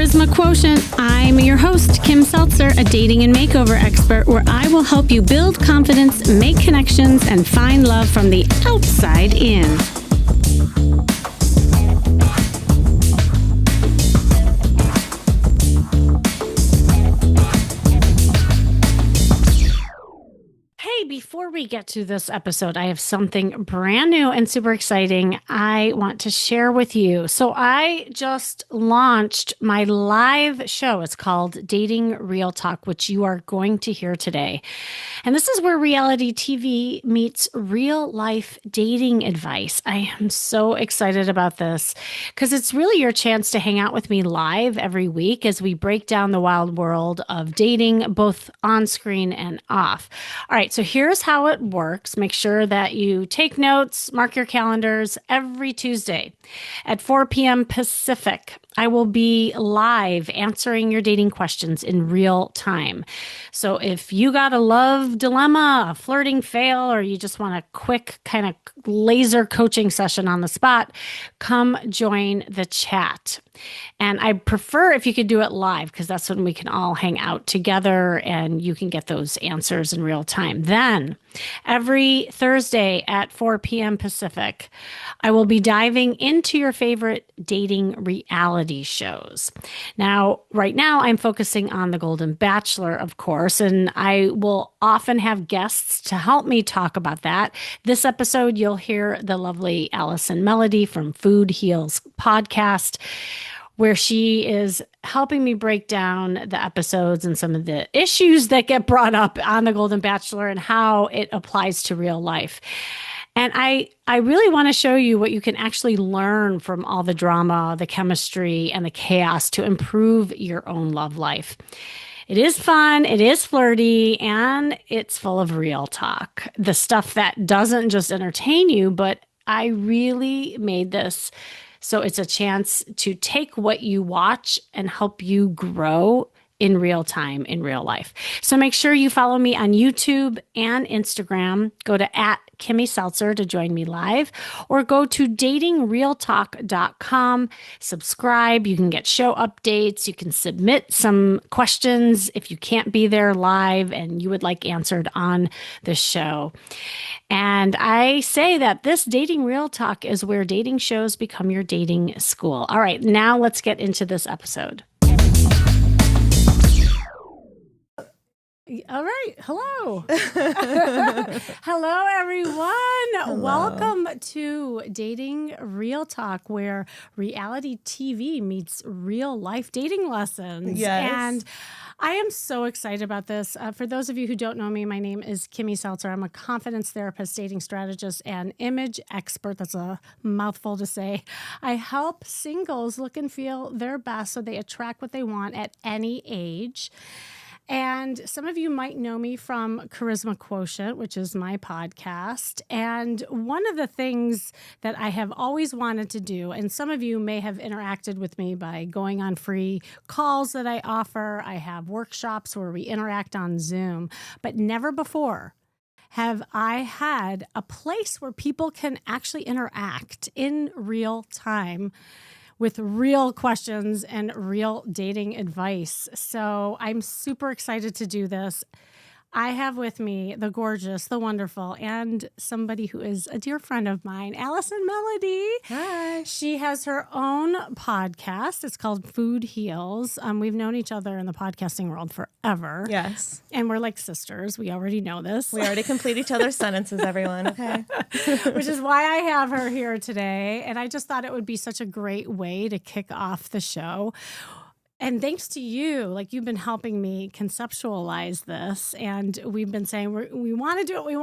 Charisma Quotient. I'm your host, Kim Seltzer, a dating and makeover expert, where I will help you build confidence, make connections, and find love from the outside in. Before we get to this episode, I have something brand new and super exciting I want to share with you. So I just launched my live show. It's called Dating Real Talk, which you are going to hear today. And this is where reality TV meets real life dating advice. I am so excited about this because it's really your chance to hang out with me live every week as we break down the wild world of dating, both on screen and off. All right, so here's how it works. Make sure that you take notes, mark your calendars every Tuesday at 4 p.m. Pacific. I will be live answering your dating questions in real time. So if you got a love dilemma, a flirting fail, or you just want a quick kind of laser coaching session on the spot, come join the chat. And I prefer if you could do it live because that's when we can all hang out together and you can get those answers in real time. Then every Thursday at 4 p.m. Pacific, I will be diving into your favorite dating reality shows. Now, right now, I'm focusing on the Golden Bachelor, of course, and I will often have guests to help me talk about that. This episode, you'll hear the lovely Allison Melody from Food Heals podcast, where she is helping me break down the episodes and some of the issues that get brought up on the Golden Bachelor and how it applies to real life. And I really want to show you what you can actually learn from all the drama, the chemistry, and the chaos to improve your own love life. It is fun, it is flirty, and it's full of real talk. The stuff that doesn't just entertain you, but I really made this so it's a chance to take what you watch and help you grow in real time, in real life. So make sure you follow me on YouTube and Instagram. Go to @Kimmy Seltzer to join me live, or go to datingrealtalk.com. Subscribe. You can get show updates. You can submit some questions if you can't be there live and you would like answered on the show. And I say that this Dating Real Talk is where dating shows become your dating school. All right, now let's get into this episode. All right. Hello. Hello, everyone. Hello. Welcome to Dating Real Talk, where reality TV meets real life dating lessons. Yes. And I am so excited about this. For those of you who don't know me, my name is Kimmy Seltzer. I'm a confidence therapist, dating strategist, and image expert. That's a mouthful to say. I help singles look and feel their best so they attract what they want at any age. And some of you might know me from Charisma Quotient, which is my podcast. And one of the things that I have always wanted to do, and some of you may have interacted with me by going on free calls that I offer. I have workshops where we interact on Zoom, but never before have I had a place where people can actually interact in real time with real questions and real dating advice. So I'm super excited to do this. I have with me the gorgeous, the wonderful, and somebody who is a dear friend of mine, Allison Melody. Hi. She has her own podcast. It's called Food Heals. We've known each other in the podcasting world forever. Yes. And we're like sisters. We already know this. We already complete each other's sentences, everyone. Okay. Which is why I have her here today. And I just thought it would be such a great way to kick off the show. And thanks to you, like you've been helping me conceptualize this, and we've been saying we want to do it,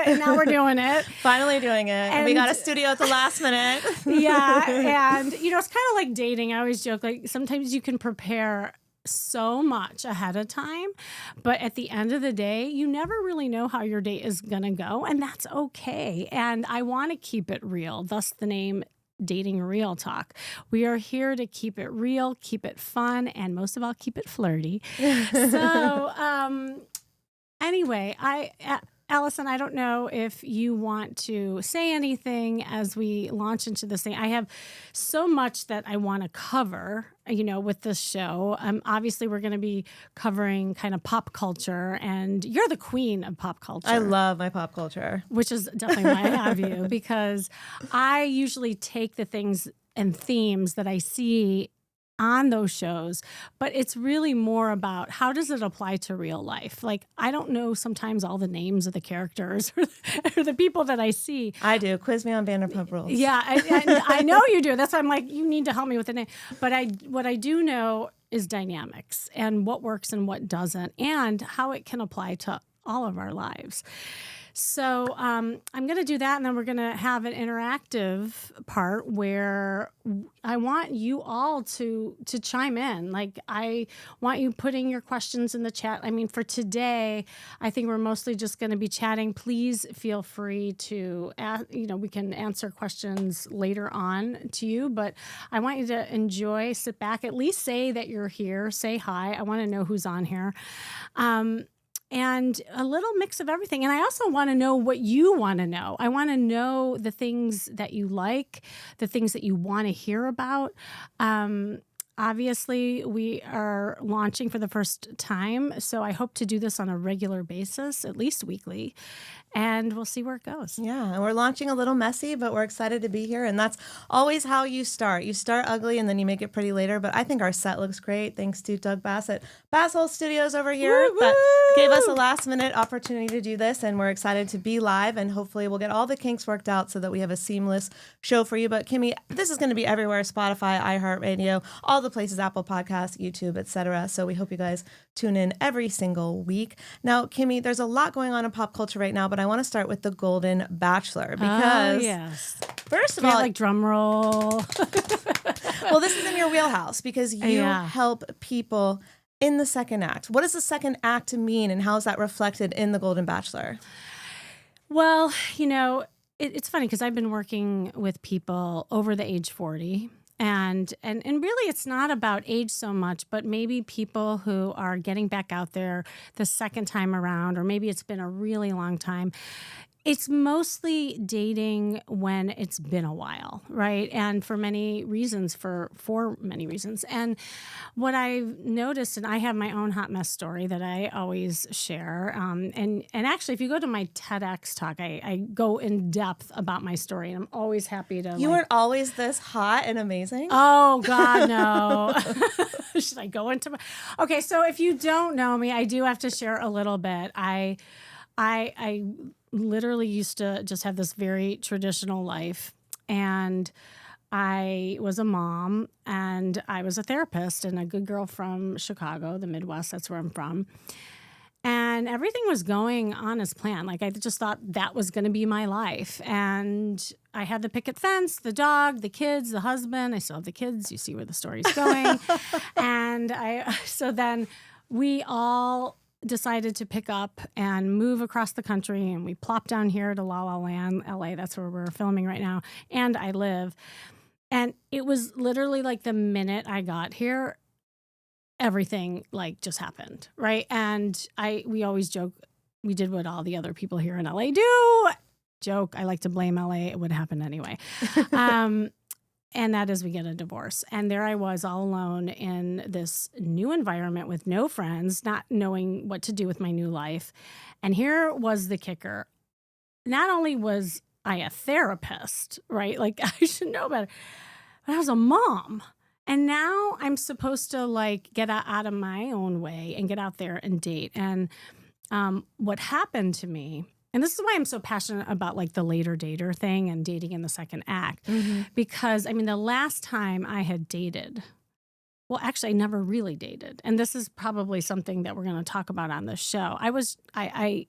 and now we're doing it. Finally doing it. And we got a studio at the last minute. Yeah, and it's kind of like dating. I always joke, like sometimes you can prepare so much ahead of time, but at the end of the day, you never really know how your date is going to go, and that's okay. And I want to keep it real, thus the name Dating Real Talk. We are here to keep it real, keep it fun, and most of all, keep it flirty. So, anyway, Allison, I don't know if you want to say anything as we launch into this thing. I have so much that I want to cover, with this show. Obviously, we're going to be covering kind of pop culture, and you're the queen of pop culture. I love my pop culture. Which is definitely why I have you, because I usually take the things and themes that I see on those shows, but it's really more about how does it apply to real life? Like, I don't know sometimes all the names of the characters or the people that I see. I do. Quiz me on Vanderpump Rules. Yeah, I know you do. That's why I'm like, you need to help me with the name. But what I do know is dynamics and what works and what doesn't, and how it can apply to all of our lives. So I'm going to do that, and then we're going to have an interactive part where I want you all to chime in. Like, I want you putting your questions in the chat. I mean, for today, I think we're mostly just going to be chatting. Please feel free to, we can answer questions later on to you, but I want you to enjoy, sit back, at least say that you're here, say hi. I want to know who's on here. And a little mix of everything. And I also want to know what you want to know. I want to know the things that you like, the things that you want to hear about. Obviously, we are launching for the first time, so I hope to do this on a regular basis, at least weekly, and we'll see where it goes. Yeah, and we're launching a little messy, but we're excited to be here, and that's always how you start. You start ugly, and then you make it pretty later, but I think our set looks great, thanks to Doug Bassett. Basshole Studios over here that gave us a last-minute opportunity to do this, and we're excited to be live, and hopefully we'll get all the kinks worked out so that we have a seamless show for you. But Kimmy, this is going to be everywhere, Spotify, iHeartRadio, all the places, Apple Podcasts, YouTube, etc. So we hope you guys tune in every single week. Now, Kimmy, there's a lot going on in pop culture right now, but I want to start with the Golden Bachelor because, first of all, like drum roll. Well, this is in your wheelhouse because you help people in the second act. What does the second act mean, and how is that reflected in the Golden Bachelor? Well, it's funny because I've been working with people over the age 40. And really, it's not about age so much, but maybe people who are getting back out there the second time around, or maybe it's been a really long time. It's mostly dating when it's been a while, right? And for many reasons, for many reasons. And what I've noticed, and I have my own hot mess story that I always share. And actually, if you go to my TEDx talk, I go in depth about my story, and I'm always happy to. You weren't always this hot and amazing? Oh, God, no. Should I go into my... Okay, so if you don't know me, I do have to share a little bit. I literally used to just have this very traditional life, and I was a mom, and I was a therapist, and a good girl from Chicago, the Midwest. That's where I'm from. And everything was going on as planned. Like, I just thought that was going to be my life. And I had the picket fence, the dog, the kids, the husband. I still have the kids. You see where the story's going. And so then we all decided to pick up and move across the country, and we plopped down here to La La Land, LA. That's where we're filming right now. And I live. And it was literally like the minute I got here, everything like just happened, right? And we always joke, we did what all the other people here in LA do. Joke, I like to blame LA. It would happen anyway. And that is we get a divorce. And there I was all alone in this new environment with no friends, not knowing what to do with my new life. And here was the kicker. Not only was I a therapist, right? Like, I should know better, but I was a mom. And now I'm supposed to like get out of my own way and get out there and date. And what happened to me, and this is why I'm so passionate about like the later dater thing and dating in the second act, because I mean, the last time I had dated, well, actually I never really dated. And this is probably something that we're going to talk about on this show. I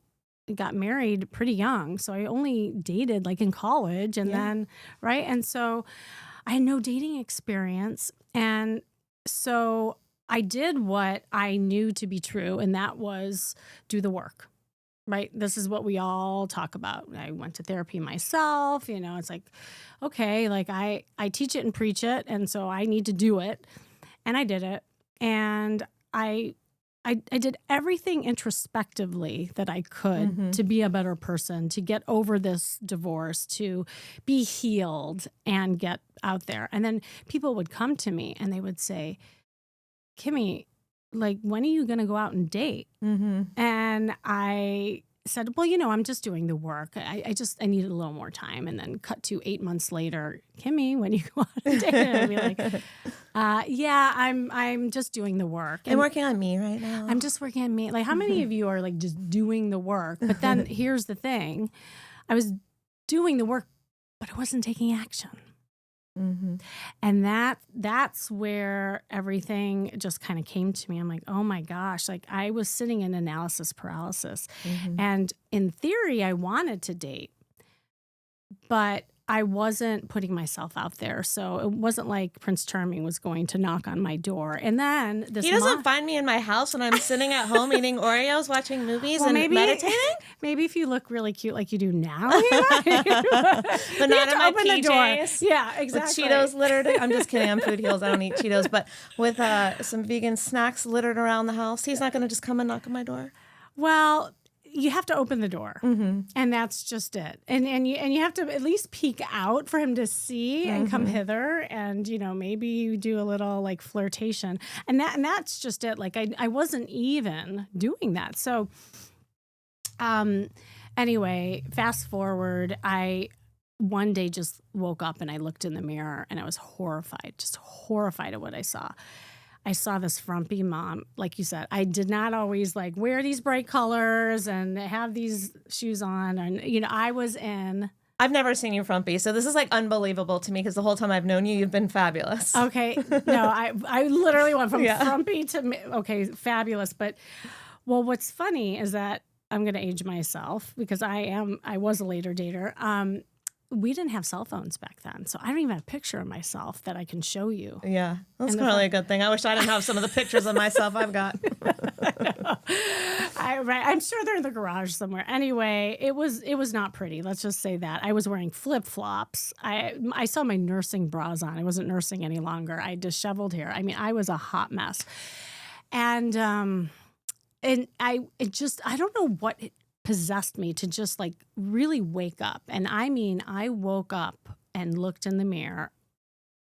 got married pretty young. So I only dated like in college and then, right. And so I had no dating experience. And so I did what I knew to be true, and that was do the work, right? This is what we all talk about. I went to therapy myself. It's like, okay, like I teach it and preach it, and so I need to do it. And I did it. And I I did everything introspectively that I could to be a better person, to get over this divorce, to be healed and get out there. And then people would come to me and they would say, Kimmy, like, when are you going to go out and date? And I said, well, I'm just doing the work. I needed a little more time. And then cut to 8 months later, Kimmy, when you go out and date? And I'd be like, yeah, I'm just doing the work. I'm working on me right now. I'm just working on me. Like, how many of you are like just doing the work? But then here's the thing. I was doing the work, but I wasn't taking action. And that's where everything just kind of came to me. I'm like, oh my gosh, like I was sitting in analysis paralysis. And in theory, I wanted to date, but I wasn't putting myself out there. So it wasn't like Prince Charming was going to knock on my door. And then he doesn't find me in my house when I'm sitting at home eating Oreos, watching movies, and meditating. Maybe if you look really cute like you do now, but not in my PJs. Yeah, exactly. With Cheetos littered. I'm just kidding. I'm food heals. I don't eat Cheetos, but with some vegan snacks littered around the house. He's not going to just come and knock on my door. Well, you have to open the door, and that's just it. And you have to at least peek out for him to see and come hither, and maybe you do a little like flirtation, and that's just it. Like I wasn't even doing that. So, anyway, fast forward, I one day just woke up and I looked in the mirror and I was horrified, just horrified at what I saw. I saw this frumpy mom, like you said. I did not always like wear these bright colors and have these shoes on. And, I was in. I've never seen you frumpy, so this is like unbelievable to me because the whole time I've known you, you've been fabulous. Okay. No, I literally went from frumpy to, fabulous. But, well, what's funny is that I'm going to age myself because I was a later dater. We didn't have cell phones back then, so I don't even have a picture of myself that I can show you. Yeah, that's probably a good thing. I wish I didn't have some of the pictures of myself I've got. I'm sure they're in the garage somewhere. Anyway, it was not pretty. Let's just say that. I was wearing flip-flops. I saw my nursing bras on. I wasn't nursing any longer. I had disheveled hair. I mean, I was a hot mess. And I don't know what possessed me to just like really wake up. And I mean, I woke up and looked in the mirror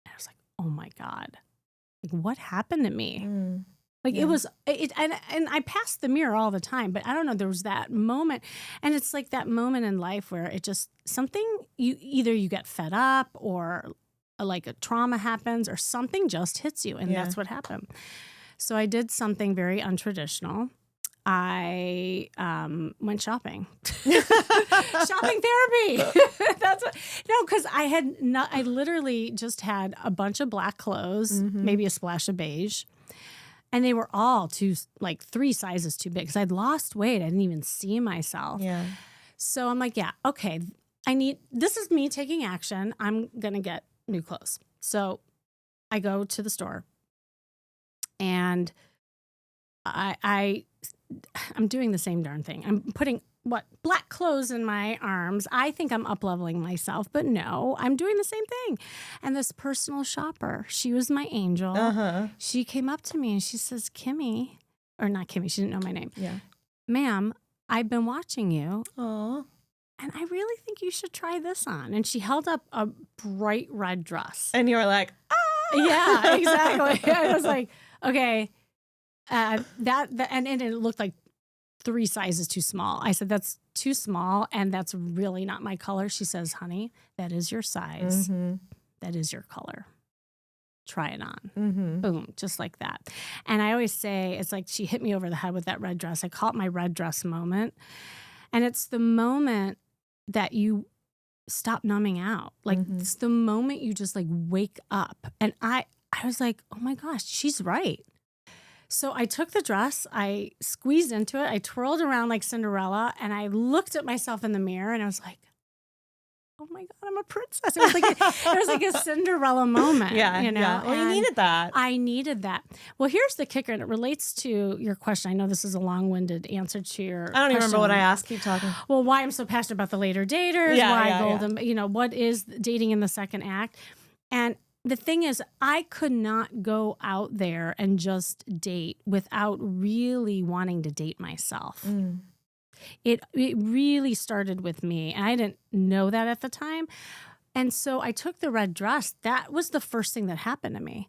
and I was like, oh my God, like what happened to me? Like it was, and I passed the mirror all the time, but I don't know, there was that moment. And it's like that moment in life where it just, something, either you get fed up or like a trauma happens or something just hits you. And that's what happened. So I did something very untraditional. I went shopping. Shopping therapy. Because I literally just had a bunch of black clothes, maybe a splash of beige. And they were all 3 sizes too big because I'd lost weight. I didn't even see myself. Yeah. So I'm like, okay, this is me taking action. I'm going to get new clothes. So I go to the store and I'm doing the same darn thing. I'm putting black clothes in my arms. I think I'm up-leveling myself, but no, I'm doing the same thing. And this personal shopper, she was my angel. She came up to me and she says, Kimmy, or not Kimmy, she didn't know my name. Yeah. Ma'am, I've been watching you. Aww. And I really think you should try this on. And she held up a bright red dress. And you were like, ah! Yeah, exactly. I was like, okay. And it looked like 3 sizes too small. I said, that's too small and that's really not my color. She says, honey, that is your size. That is your color. Try it on. Boom, just like that. And I always say, it's like she hit me over the head with that red dress. I call it my red dress moment. And it's the moment that you stop numbing out. Like it's the moment you just like wake up. And I was like, oh my gosh, she's right. So I took the dress, I squeezed into it, I twirled around like Cinderella, and I looked at myself in the mirror, and I was like, oh my God, I'm a princess. It was like a Cinderella moment. Yeah, yeah. Well, you needed that. I needed that. Well, here's the kicker, and it relates to your question. I know this is a long-winded answer to your I don't even remember what I asked. Keep talking. Well, why I'm so passionate about the later daters, Golden, what is dating in the second act. And the thing is, I could not go out there and just date without really wanting to date myself. It really started with me, and I didn't know that at the time. And so I took the red dress. That was the first thing that happened to me.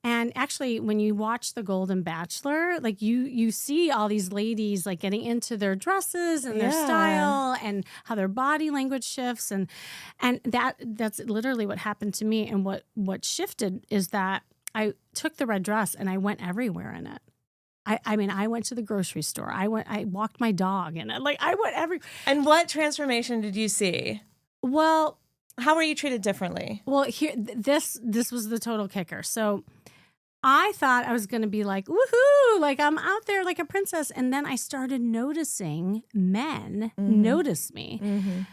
And actually, when you watch The Golden Bachelor, like you see all these ladies like getting into their dresses and their style and how their body language shifts, and that's literally what happened to me. And what shifted is that I took the red dress and I went everywhere in it. I mean, I went to the grocery store. I walked my dog in it. Like I went every. And what transformation did you see? Well, how were you treated differently? Well, here this was the total kicker. So I thought I was going to be like, woohoo, like I'm out there like a princess. And then I started noticing men notice me.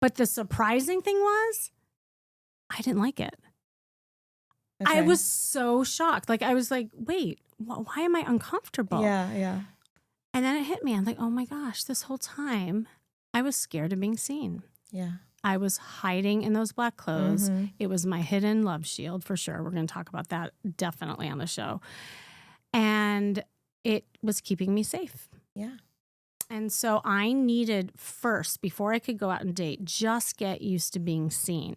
But the surprising thing was, I didn't like it. Okay. I was so shocked. Like, I was like, wait, why am I uncomfortable? Yeah. And then it hit me. I'm like, oh my gosh, this whole time I was scared of being seen. Yeah. I was hiding in those black clothes. It was my hidden love shield for sure. We're going to talk about that definitely on the show. And it was keeping me safe. Yeah. And so I needed first, before I could go out and date, just get used to being seen.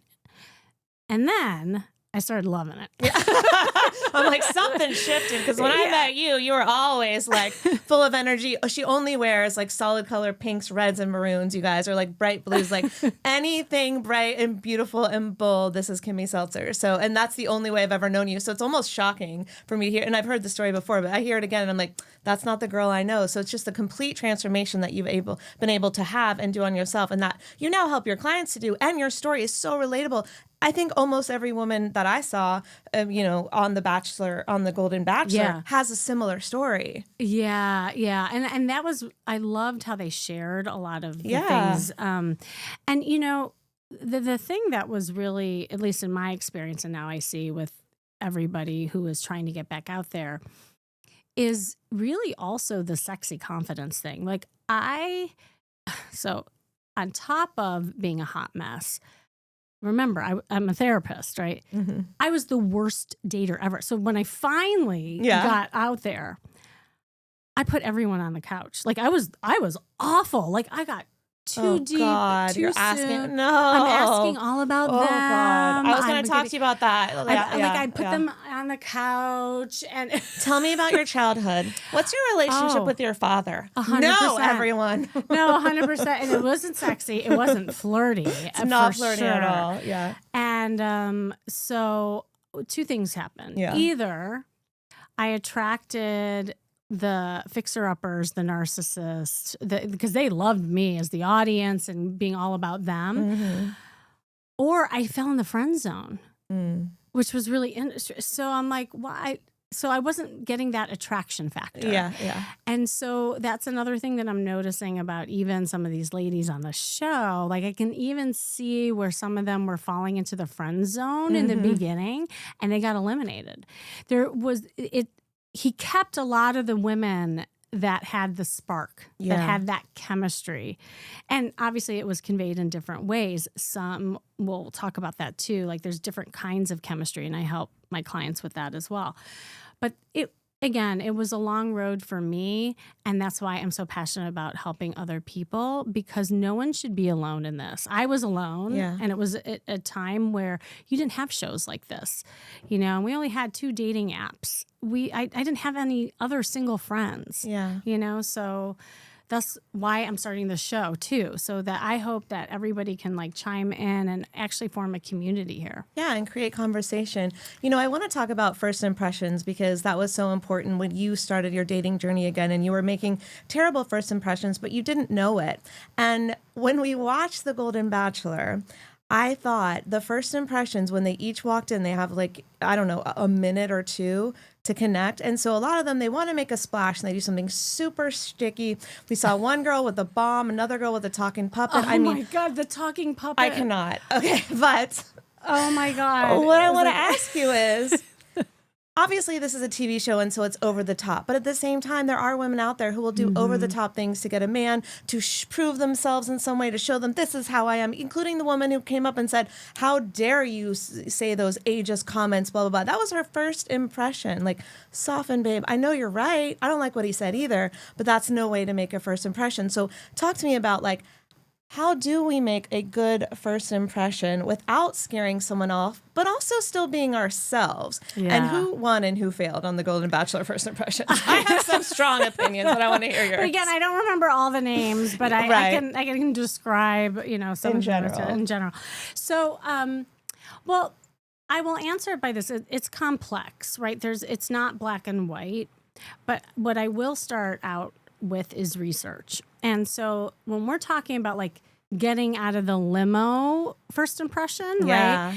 And then I started loving it. Yeah. I'm like, something shifted, because when I met you, you were always like full of energy. She only wears like solid color pinks, reds, and maroons, you guys, or like bright blues, like anything bright and beautiful and bold. This is Kimmy Seltzer. So, and that's the only way I've ever known you. So it's almost shocking for me to hear. And I've heard the story before, but I hear it again and I'm like, that's not the girl I know. So it's just a complete transformation that you've been able to have and do on yourself, and that you now help your clients to do. And your story is so relatable. I think almost every woman that I saw, on the Golden Bachelor, has a similar story. Yeah. And that was, I loved how they shared a lot of the things. And, the thing that was really, at least in my experience, and now I see with everybody who is trying to get back out there, is really also the sexy confidence thing. Like so on top of being a hot mess, remember, I'm a therapist, right? I was the worst dater ever. So when I finally got out there, I put everyone on the couch. Like I was awful. Like I got too deep. God, too you're soon. asking. No, I'm asking all about them. God, I was going to talk to you about that. I put them on the couch and tell me about your childhood. What's your relationship with your father? 100%. No, everyone. No, 100%. And it wasn't sexy. It wasn't flirty. It's not flirty at all. Yeah. And so two things happened. Yeah. Either I attracted the fixer-uppers, the narcissists, because they loved me as the audience and being all about them. Or I fell in the friend zone, which was really interesting. So I'm like, why? So I wasn't getting that attraction factor. Yeah. And so that's another thing that I'm noticing about even some of these ladies on the show. Like I can even see where some of them were falling into the friend zone in the beginning, and they got eliminated. He kept a lot of the women that had the spark, that had that chemistry. And obviously it was conveyed in different ways. Some will talk about that too. Like there's different kinds of chemistry, and I help my clients with that as well. But it was a long road for me, and that's why I'm so passionate about helping other people, because no one should be alone in this. I was alone, and it was a time where you didn't have shows like this, and we only had 2 dating apps. I didn't have any other single friends, so that's why I'm starting the show too, so that I hope that everybody can like chime in and actually form a community here. Yeah, and create conversation. I want to talk about first impressions, because that was so important when you started your dating journey again, and you were making terrible first impressions, but you didn't know it. And when we watched The Golden Bachelor, I thought the first impressions, when they each walked in, they have like, I don't know, a minute or two to connect. And so a lot of them, they want to make a splash and they do something super sticky. We saw one girl with a bomb, another girl with a talking puppet. Oh my God, the talking puppet. I cannot. Okay, but oh my God. What I want to ask you is, obviously this is a TV show and so it's over the top. But at the same time, there are women out there who will do over the top things to get a man to prove themselves in some way, to show them this is how I am, including the woman who came up and said, how dare you say those ageist comments, blah, blah, blah. That was her first impression. Like, soften, babe. I know you're right. I don't like what he said either, but that's no way to make a first impression. So talk to me about, like, how do we make a good first impression without scaring someone off, but also still being ourselves? Yeah. And who won and who failed on the Golden Bachelor first impression? I have some strong opinions, but I want to hear yours. But again, I don't remember all the names, but I can describe, some in of them general. in general. So, well, I will answer it by this. It's complex, right? It's not black and white, but what I will start out with is research. And so when we're talking about like getting out of the limo first impression, right?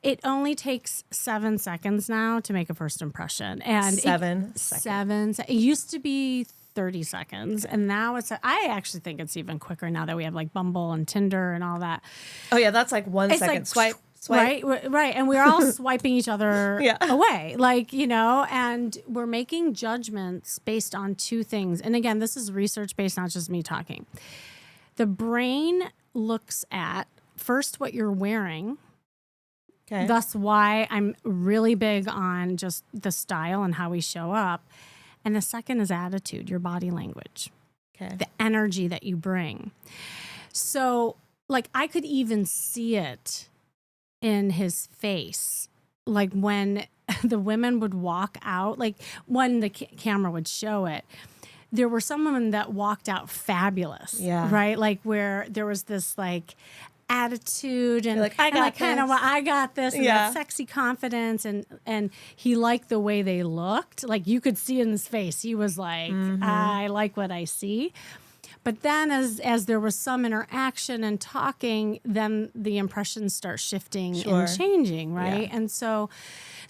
It only takes 7 seconds now to make a first impression. And 7 seconds. It used to be 30 seconds. And now I actually think it's even quicker now that we have like Bumble and Tinder and all that. Oh yeah, that's like 1 second. Swipe. Right. And we're all swiping each other away, and we're making judgments based on two things. And again, this is research based, not just me talking. The brain looks at first what you're wearing. Okay. Thus why I'm really big on just the style and how we show up. And the second is attitude, your body language, the energy that you bring. So like I could even see it in his face, like when the women would walk out, like when the camera would show it, there were some women that walked out fabulous, right? Like where there was this like attitude and like I got this, and that sexy confidence, and he liked the way they looked. Like you could see in his face, he was like, I like what I see. But then as there was some interaction and talking, then the impressions start shifting and changing, right? Yeah. And so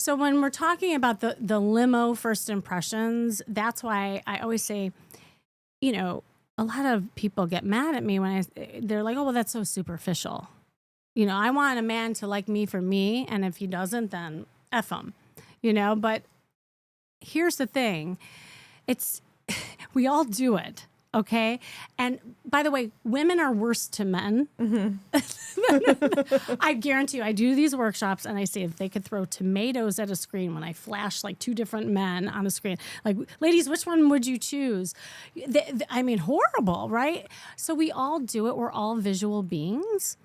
when we're talking about the limo first impressions, that's why I always say, a lot of people get mad at me when they're like, oh, well, that's so superficial. I want a man to like me for me, and if he doesn't, then F him, But here's the thing. We all do it. Okay. And by the way, women are worse to men. I guarantee you, I do these workshops and I say if they could throw tomatoes at a screen when I flash like two different men on a screen, like, ladies, which one would you choose? Horrible, right? So we all do it. We're all visual beings.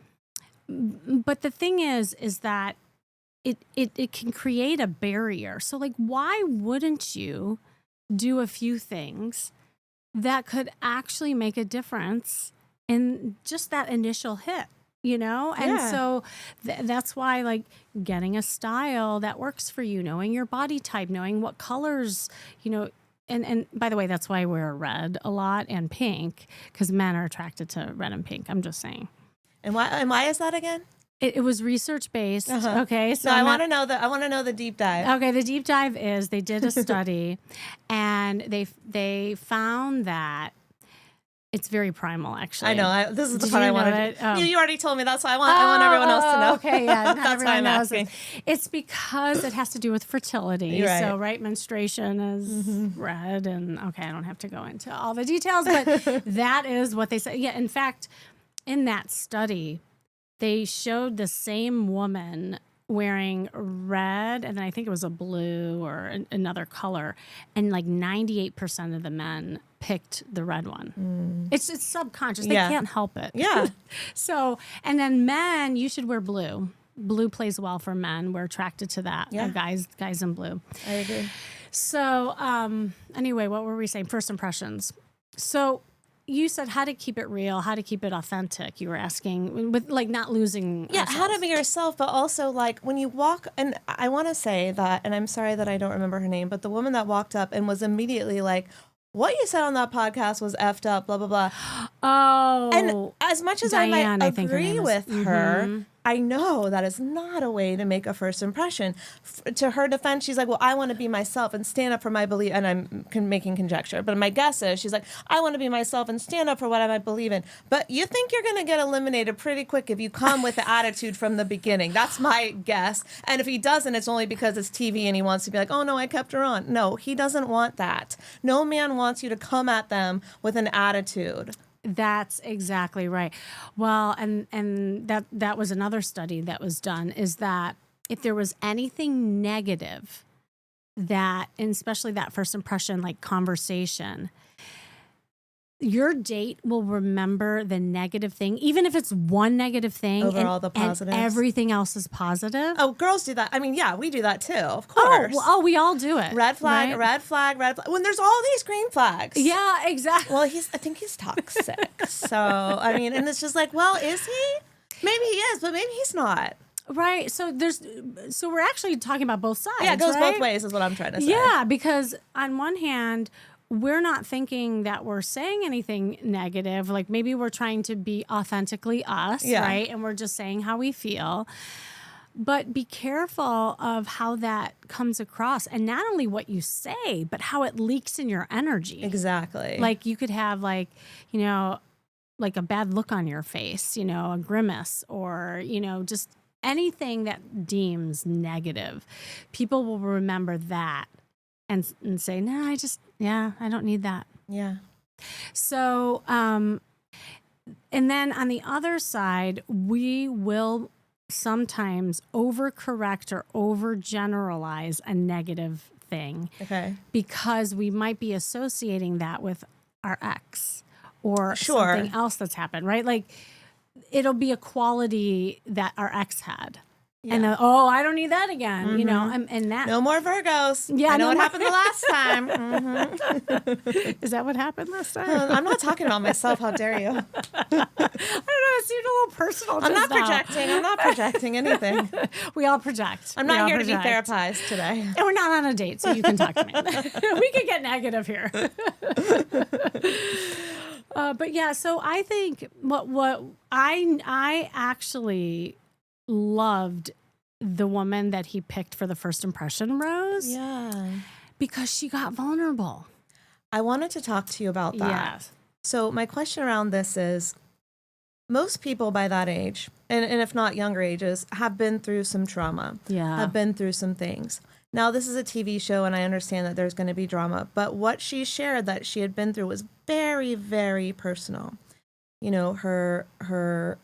But the thing is that it can create a barrier. So like, why wouldn't you do a few things that could actually make a difference in just that initial hit, And so that's why, like, getting a style that works for you, knowing your body type, knowing what colors, and by the way, that's why I wear red a lot and pink, because men are attracted to red and pink. I'm just saying. And why is that again? It was research based. Okay, so I want to know the deep dive. Okay, the deep dive is they did a study, and they found that it's very primal. Actually, I know. This is the part I wanted. You already told me. That's why I want everyone else to know. Okay, yeah, not that's why I'm asking. It's because it has to do with fertility. Right. So, menstruation is red, and okay, I don't have to go into all the details, but that is what they said. Yeah, in fact, in that study, they showed the same woman wearing red, and then I think it was a blue or another color, and like 98% of the men picked the red one. It's subconscious. They can't help it. Yeah. So, and then men, you should wear blue. Blue plays well for men. We're attracted to that. Yeah. Guys in blue. I agree. So, anyway, what were we saying? First impressions. So, you said how to keep it real, how to keep it authentic. You were asking with like not losing. Yeah, ourselves. How to be yourself, but also like when you walk. And I want to say that, and I'm sorry that I don't remember her name, but the woman that walked up and was immediately like, what you said on that podcast was effed up, blah, blah, blah. Oh. And as much as Diane, I might agree with her, I know that is not a way to make a first impression. To her defense, she's like, well, I want to be myself and stand up for my belief. And I'm making conjecture. But my guess is she's like, I want to be myself and stand up for what I might believe in. But you think you're going to get eliminated pretty quick if you come with the attitude from the beginning. That's my guess. And if he doesn't, it's only because it's TV and he wants to be like, oh, no, I kept her on. No, he doesn't want that. No man wants you to come at them with an attitude. That's exactly right. Well, and that was another study that was done, is that if there was anything negative, that, and especially that first impression, like conversation, your date will remember the negative thing, even if it's one negative thing, over all the positives. And everything else is positive. Oh, girls do that. I mean, yeah, we do that too, of course. We all do it. Red flag, right? red flag, red flag. When there's all these green flags. Yeah, exactly. Well, I think he's toxic. So, I mean, and it's just like, well, is he? Maybe he is, but maybe he's not. Right. So we're actually talking about both sides. Yeah, it goes right? both ways is what I'm trying to say. Yeah, because on one hand, we're not thinking that we're saying anything negative. Like maybe we're trying to be authentically us, right? And we're just saying how we feel. But be careful of how that comes across. And not only what you say, but how it leaks in your energy. Exactly. Like you could have like a bad look on your face, a grimace, or, just anything that deems negative. People will remember that and say, no, I don't need that. Yeah. So, and then on the other side, we will sometimes overcorrect or overgeneralize a negative thing. Okay. Because we might be associating that with our ex or something else that's happened, right? Like it'll be a quality that our ex had. Yeah. And I don't need that again, and that. No more Virgos. Yeah, I know what happened the last time. Mm-hmm. Is that what happened last time? I'm not talking about myself. How dare you? I don't know. It seemed a little personal. I'm not projecting anything. We all project. I'm not here to be therapized today. And we're not on a date, so you can talk to me. We can get negative here. But yeah, so I think what I actually loved the woman that he picked for the first impression, Rose. Yeah. Because she got vulnerable. I wanted to talk to you about that. Yes. So my question around this is, most people by that age, and if not younger ages, have been through some trauma. Yeah. Have been through some things. Now, this is a TV show, and I understand that there's going to be drama, but what she shared that she had been through was very, very personal. Her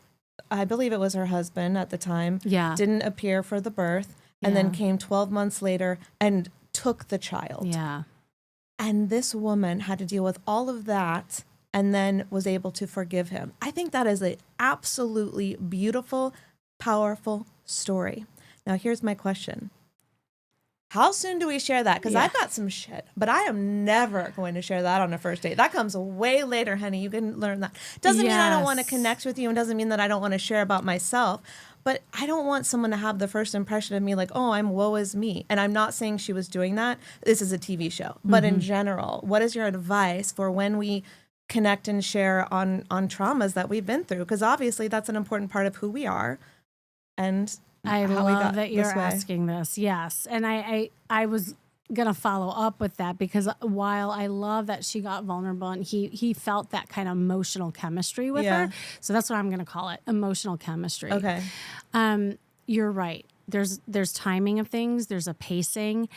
I believe it was her husband at the time, didn't appear for the birth, and then came 12 months later and took the child. Yeah. And this woman had to deal with all of that and then was able to forgive him. I think that is an absolutely beautiful, powerful story. Now, here's my question. How soon do we share that? Because I've got some shit, but I am never going to share that on a first date. That comes way later, honey. You can learn that. Doesn't mean I don't want to connect with you, and doesn't mean that I don't want to share about myself. But I don't want someone to have the first impression of me like, oh, I'm woe is me. And I'm not saying she was doing that. This is a TV show. But in general, what is your advice for when we connect and share on traumas that we've been through? Because obviously that's an important part of who we are. And I love that you're asking this. Yes. And I was going to follow up with that, because while I love that she got vulnerable and he felt that kind of emotional chemistry with her. So that's what I'm going to call it. Emotional chemistry. Okay. You're right. There's timing of things. There's a pacing.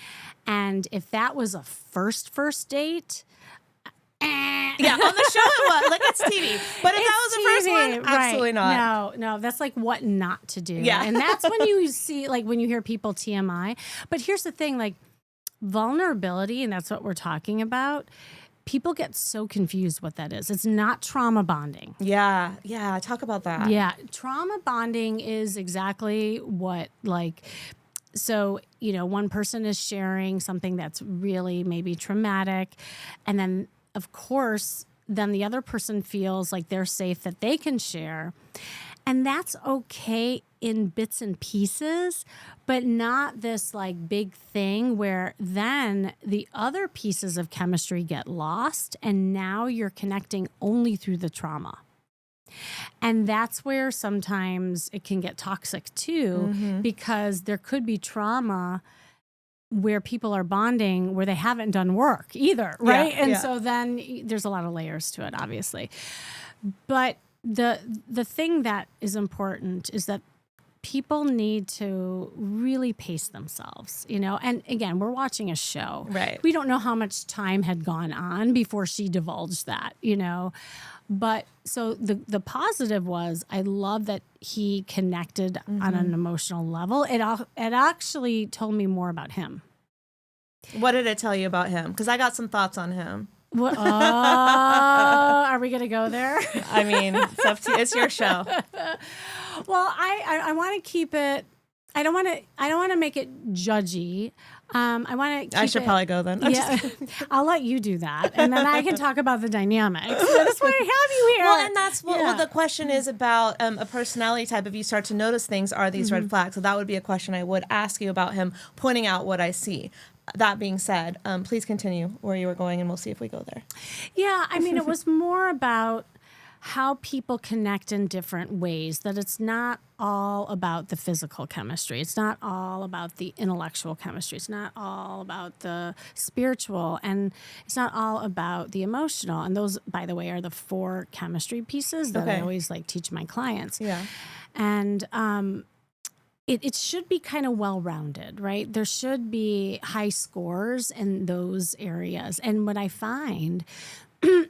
And if that was a first date, yeah, on the show it was. Like, it's TV. But if that was the first one, absolutely not. No, that's like what not to do. Yeah. And that's when you see, like, when you hear people TMI. But here's the thing, like, vulnerability, and that's what we're talking about, people get so confused what that is. It's not trauma bonding. Yeah, talk about that. Yeah, trauma bonding is exactly what, like, so, one person is sharing something that's really maybe traumatic, and then of course, then the other person feels like they're safe, that they can share. And that's okay in bits and pieces, but not this like big thing where then the other pieces of chemistry get lost and now you're connecting only through the trauma. And that's where sometimes it can get toxic too, because there could be trauma where people are bonding where they haven't done work either, right? And so then there's a lot of layers to it, obviously. But the thing that is important is that people need to really pace themselves, And again, we're watching a show. Right. We don't know how much time had gone on before she divulged that, But so the positive was, I love that he connected on an emotional level. It actually told me more about him. What did it tell you about him? Because I got some thoughts on him. What, are we going to go there? I mean, it's your show. Well, I want to keep it. I don't want to make it judgy. I want to. I should probably go then. I'll let you do that, and then I can talk about the dynamics. That's why I have you here. Well, and that's what the question is about a personality type. If you start to notice things, are these red flags? So that would be a question I would ask you about him, pointing out what I see. That being said, please continue where you were going, and we'll see if we go there. Yeah, I mean, it was more about how people connect in different ways, that it's not all about the physical chemistry. It's not all about the intellectual chemistry. It's not all about the spiritual, and it's not all about the emotional. And those, by the way, are the 4 chemistry pieces that I always teach my clients. Yeah. And it should be kind of well-rounded, right? There should be high scores in those areas. And what I find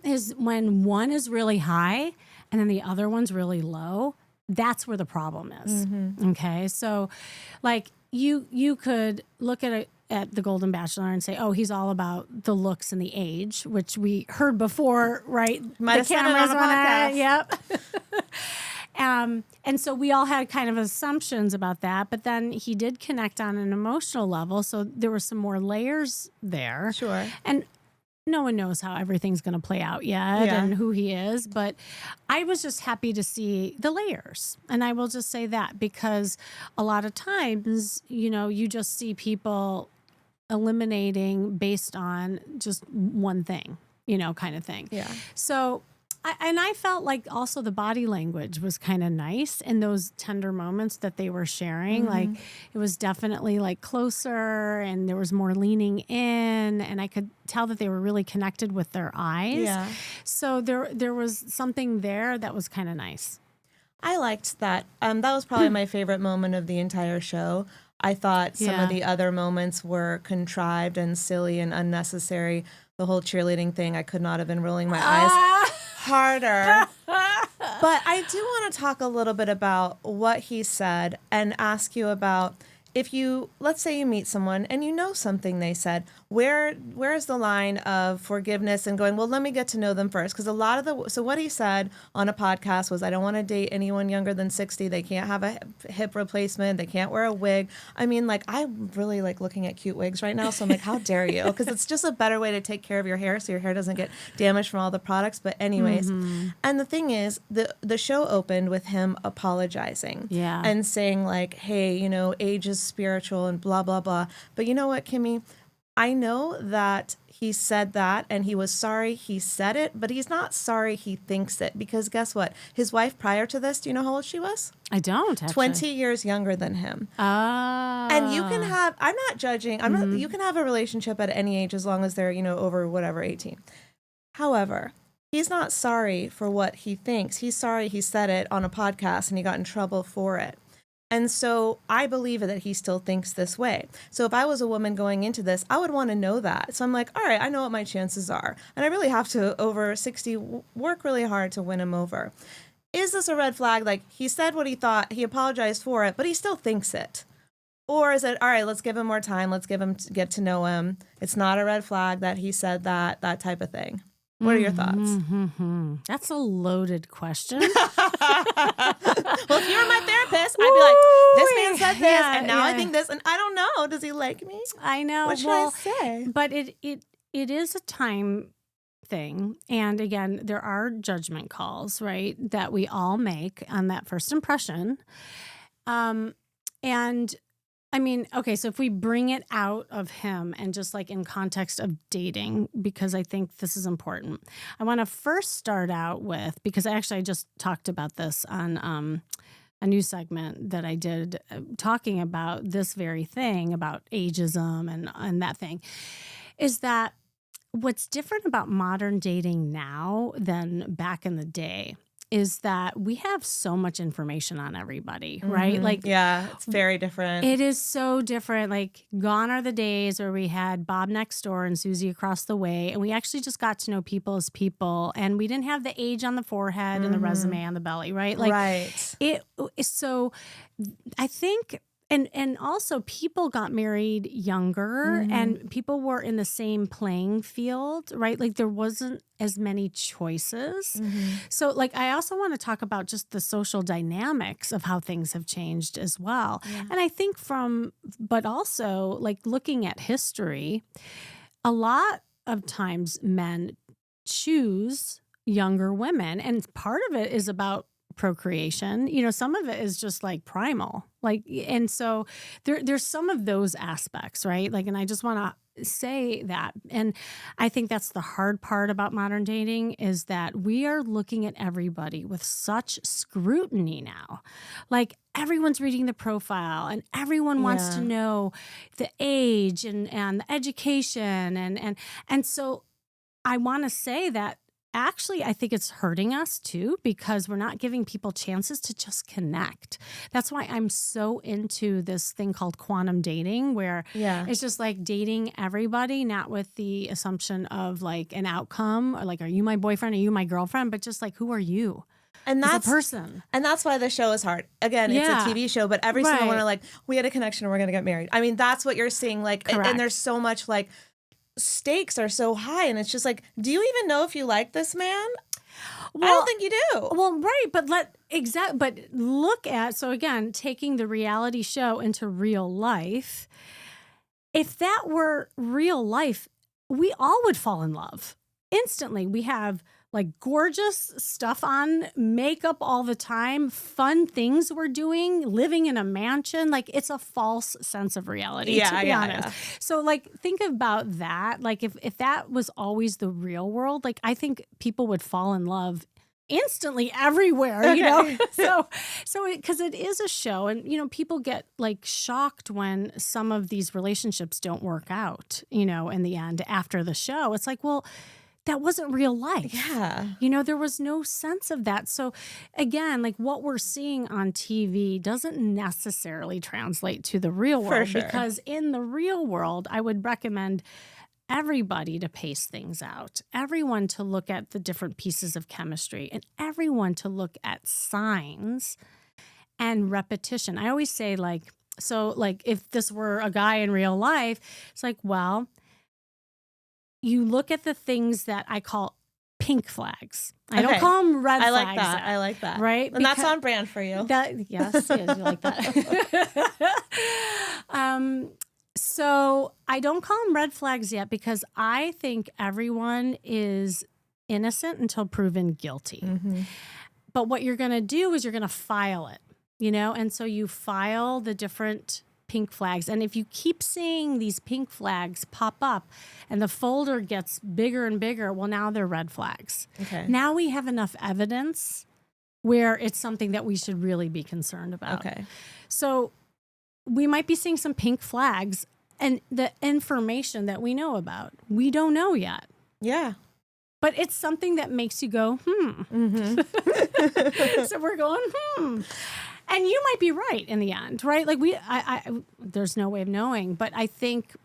is when one is really high and then the other one's really low, that's where the problem is. Okay. So you could look at the Golden Bachelor and say, oh, he's all about the looks and the age, which we heard before, right? Might have said it on a podcast. Yep. And so we all had kind of assumptions about that, but then he did connect on an emotional level. So there were some more layers there. Sure. And no one knows how everything's going to play out yet and who he is. But I was just happy to see the layers. And I will just say that because a lot of times, you just see people eliminating based on just one thing, kind of thing. Yeah. So I felt like also the body language was kind of nice in those tender moments that they were sharing. Like it was definitely closer, and there was more leaning in, and I could tell that they were really connected with their eyes. Yeah. So there was something there that was kind of nice. I liked that. That was probably my favorite moment of the entire show. I thought some of the other moments were contrived and silly and unnecessary. The whole cheerleading thing, I could not have been rolling my eyes harder. But I do want to talk a little bit about what he said and ask you about, if you, let's say you meet someone and you know something they said, where is the line of forgiveness and going, well, let me get to know them first? Because so what he said on a podcast was, I don't want to date anyone younger than 60. They can't have a hip replacement. They can't wear a wig. I mean, I'm really looking at cute wigs right now. So I'm like, how dare you? Because it's just a better way to take care of your hair so your hair doesn't get damaged from all the products. But anyways, and the thing is, the show opened with him apologizing and saying hey, age is spiritual and blah, blah, blah. But you know what, Kimmy? I know that he said that and he was sorry he said it, but he's not sorry he thinks it, because guess what? His wife prior to this, do you know how old she was? I don't, actually. 20 years younger than him. Oh. And you can have, I'm not judging, you can have a relationship at any age as long as they're, over whatever, 18. However, he's not sorry for what he thinks. He's sorry he said it on a podcast and he got in trouble for it. And so I believe that he still thinks this way. So if I was a woman going into this, I would want to know that. So I'm like, all right, I know what my chances are. And I really have to, over 60, work really hard to win him over. Is this a red flag? He said what he thought, he apologized for it, but he still thinks it. Or is it, all right, let's give him more time. Let's get to know him. It's not a red flag that he said that type of thing. What are your thoughts? That's a loaded question. Well, if you were my therapist, I'd be like, this man said this, and now I think this, and I don't know. Does he like me? I know. What should I say? But it is a time thing. And again, there are judgment calls, right, that we all make on that first impression. And I mean, okay, so if we bring it out of him and just like in context of dating, because I think this is important, I want to first start out with, because I just talked about this on a new segment that I did talking about this very thing about ageism and that thing, is that what's different about modern dating now than back in the day is that we have so much information on everybody, right? Like, yeah, it's very different. it is so different. Like, gone are the days where we had Bob next door and Susie across the way, and we actually just got to know people as people, and we didn't have the age on the forehead and the resume on the belly, right? Like, right. So I think. And also people got married younger and people were in the same playing field, right? Like there wasn't as many choices. So like I also want to talk about just the social dynamics of how things have changed as well. Yeah. And I think but also like looking at history, a lot of times men choose younger women, and part of it is about procreation. Some of it is just like primal, like, and so there's some of those aspects, right? Like, and I just want to say that, and I think that's the hard part about modern dating is that we are looking at everybody with such scrutiny now. Like everyone's reading the profile and everyone wants to know the age and the education and so I want to say that actually, I think it's hurting us too because we're not giving people chances to just connect. That's why I'm so into this thing called quantum dating, where it's just like dating everybody, not with the assumption of like an outcome or like, are you my boyfriend? Are you my girlfriend? But just like, who are you? And that's a person. And that's why the show is hard. Again, it's a TV show, but every single one are like, we had a connection and we're going to get married. I mean, that's what you're seeing. Like, and there's so much like, stakes are so high, and it's just like, do you even know if you like this man? Well, I don't think you do. Well, right, but but look at, so again, taking the reality show into real life. If that were real life, we all would fall in love instantly. We have like gorgeous stuff on, makeup all the time, fun things we're doing, living in a mansion. Like it's a false sense of reality, to be honest. So like think about that. Like if that was always the real world, like I think people would fall in love instantly everywhere, So because it is a show, and people get like shocked when some of these relationships don't work out, in the end after the show. It's like, well, that wasn't real life. Yeah. There was no sense of that. So again, like what we're seeing on TV doesn't necessarily translate to the real world. For sure. Because in the real world, I would recommend everybody to pace things out, everyone to look at the different pieces of chemistry, and everyone to look at signs and repetition. I always say if this were a guy in real life, it's like, well, you look at the things that I call pink flags. I don't call them red flags. I like that. Right? And that's on brand for you. Yes, you like that. So I don't call them red flags yet because I think everyone is innocent until proven guilty. But what you're going to do is you're going to file it, and so you file the different pink flags. And if you keep seeing these pink flags pop up and the folder gets bigger and bigger, well, now they're red flags. Okay. Now we have enough evidence where it's something that we should really be concerned about. Okay. So we might be seeing some pink flags, and the information that we know about, we don't know yet. Yeah. But it's something that makes you go, So we're going, And you might be right in the end, right? Like there's no way of knowing, but I think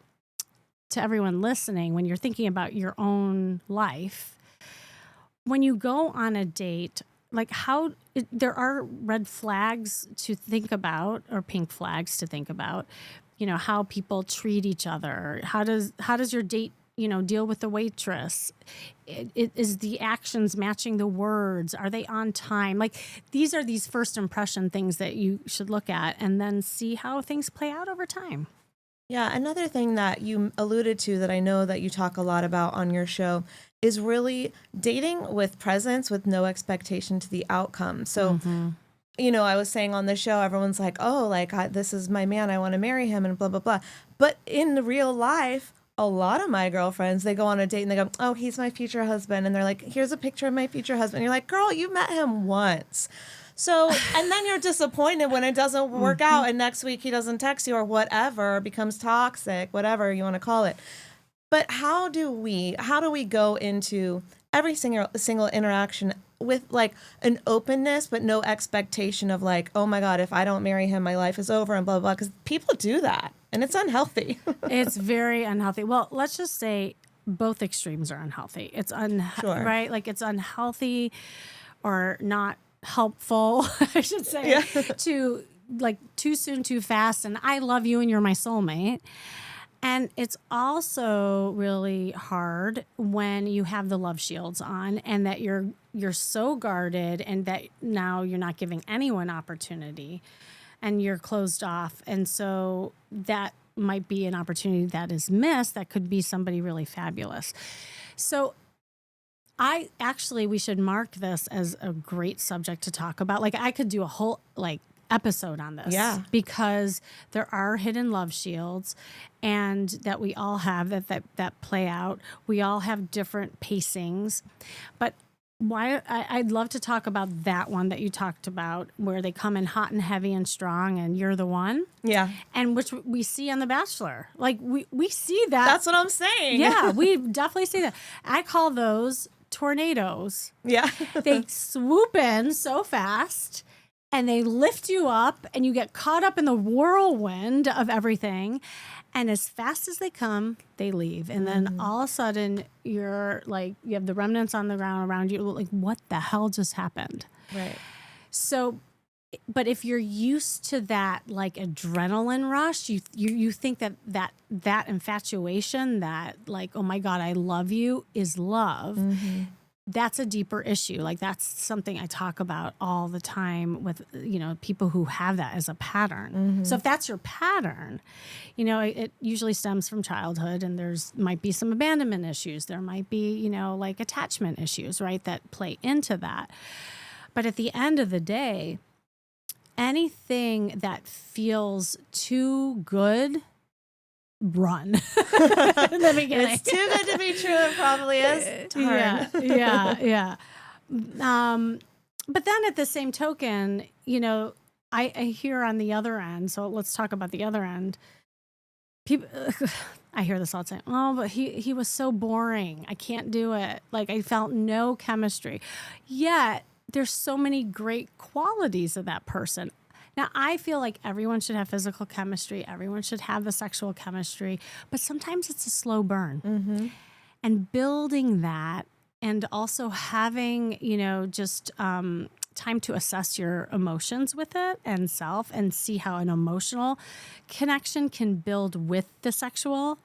to everyone listening, when you're thinking about your own life, when you go on a date, like there are red flags to think about or pink flags to think about, how people treat each other. How does your date deal with the waitress? Is the actions matching the words? Are they on time? Like these are these first impression things that you should look at and then see how things play out over time. Yeah, another thing that you alluded to that I know that you talk a lot about on your show is really dating with presence with no expectation to the outcome. So I was saying on the show, everyone's like, oh, like, this is my man, I want to marry him, and blah, blah, blah. But in the real life, a lot of my girlfriends, they go on a date and they go, oh, he's my future husband. And they're like, here's a picture of my future husband. And you're like, girl, you met him once. So, and then you're disappointed when it doesn't work out and next week he doesn't text you or whatever, becomes toxic, whatever you want to call it. But how do we go into every single interaction with like an openness, but no expectation of like, oh my God, if I don't marry him, my life is over and blah, blah, blah. Because people do that and it's unhealthy. It's very unhealthy. Well, let's just say both extremes are unhealthy. It's Sure. right? Like it's unhealthy or not helpful, I should say, to like too soon, too fast. And I love you and you're my soulmate. And it's also really hard when you have the love shields on and that you're so guarded and that now you're not giving anyone opportunity and you're closed off. And so that might be an opportunity that is missed that could be somebody really fabulous. So we should mark this as a great subject to talk about. Like I could do a whole episode on this. Yeah. Because there are hidden love shields and that we all have that play out. We all have different pacings. But I'd love to talk about that one that you talked about where they come in hot and heavy and strong and you're the one. Yeah. And which we see on The Bachelor. Like we see that. That's what I'm saying. Yeah, we definitely see that. I call those tornadoes. Yeah. They swoop in so fast and they lift you up and you get caught up in the whirlwind of everything. And as fast as they come, they leave. And then all of a sudden you're like, you have the remnants on the ground around you. Like, what the hell just happened? Right. So, but if you're used to that, like adrenaline rush, you think that infatuation, that like, oh my God, I love you is love. Mm-hmm. That's a deeper issue. Like that's something I talk about all the time with, people who have that as a pattern. Mm-hmm. So if that's your pattern, it usually stems from childhood and might be some abandonment issues. There might be, like attachment issues, right, that play into that. But at the end of the day, anything that feels too good, run. In the beginning. It's too good to be true. It probably is. Yeah. But then at the same token, I hear on the other end. So let's talk about the other end. People, I hear this all the time. Oh, but he was so boring. I can't do it. Like I felt no chemistry. Yet there's so many great qualities of that person. Now, I feel like everyone should have physical chemistry. Everyone should have the sexual chemistry. But sometimes it's a slow burn. Mm-hmm. And building that and also having, just time to assess your emotions with it and self and see how an emotional connection can build with the sexual,